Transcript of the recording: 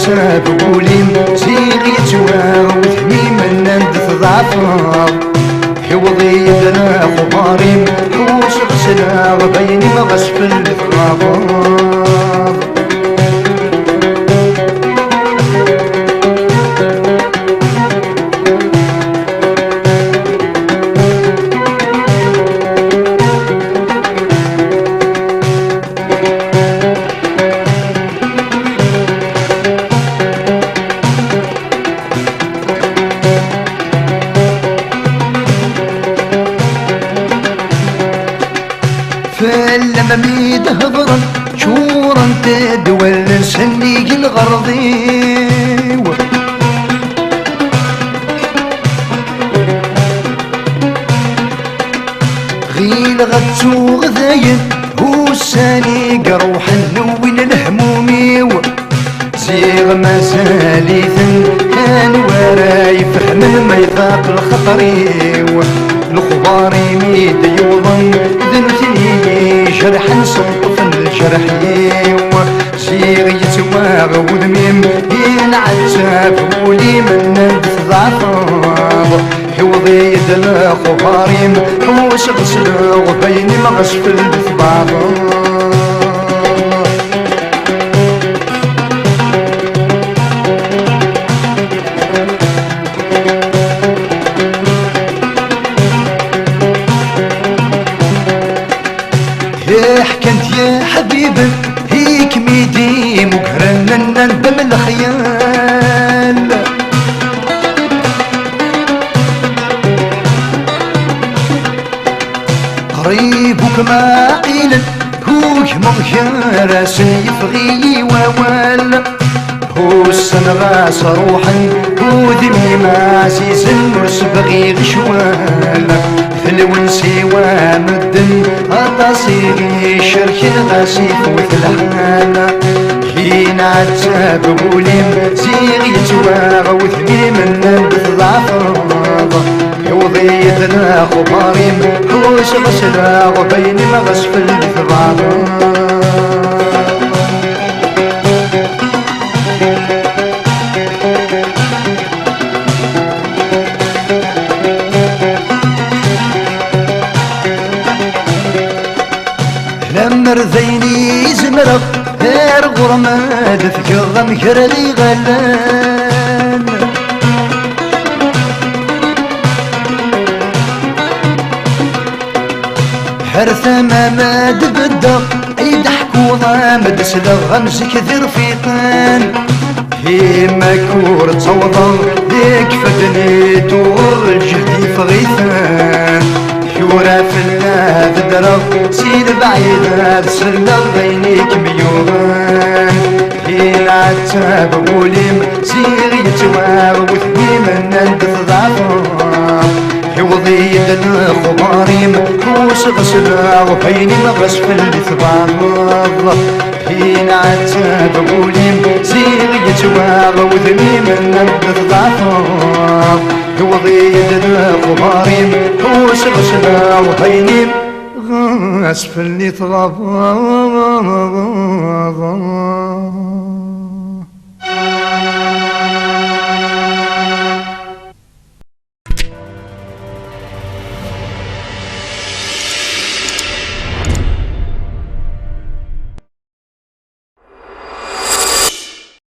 عتاب وليم زيغي تواوث ميمن ندث ضعفا حوضي يدنا خباريم حوش غسلا بيني مغسف الثرابا فلما ميد هضرا شورا تدول سنيق الغرضي غيل غتسو غذاين هو الساني قروح اللوين الهمومي زيغ مساليثن كان وراي فهم ما يفاق الخطري الخبار يميد يوضن ذنتني جرح نصف الجرح زيغ يتواغ وذميم ينعتاب ولي من ندث ضعفاض حوضي يدلا خباريم حوش غسلا وبيني مغسف الثباض حكمت يا حبيبي هيك ميدي مقرنا ندم الخيال قريبك ما عيلا هوك مغير سيفغي ووال هو السنغاس روحا هو ذمي ما عزيز النرس بغي غشوال الونسي ومدن أطاسيغي شرك الغاسيف وثلحانا حين عتاب بوليم زيغي تواغ وثمي من نبث ضعفاض حوضي يدنا خباريم حوش غسلا وبين مغسف الثباض لمر ذيني زمرق غير غرماد فكر مكرلي غلان حرث ما دبدا يضحكوا ضامد سلغ غمس كثير فيقان هيما كور تصوضا ديك فدني دور الجهد فغيثان يورا في الناد درغ سيد بعيد سلغ بينيك ميوغان حين عتاب وليم زيغ يتواغ وثمي من ندث ضعفا حوضي يدنا خباريم حوش غسلا وبيني مغسف الثباض حين عتاب وليم زيغ يتواغ وثمي من ندث ضعفا حوضي يدنا خباريم حوش غسلا وبيني غسف الثباض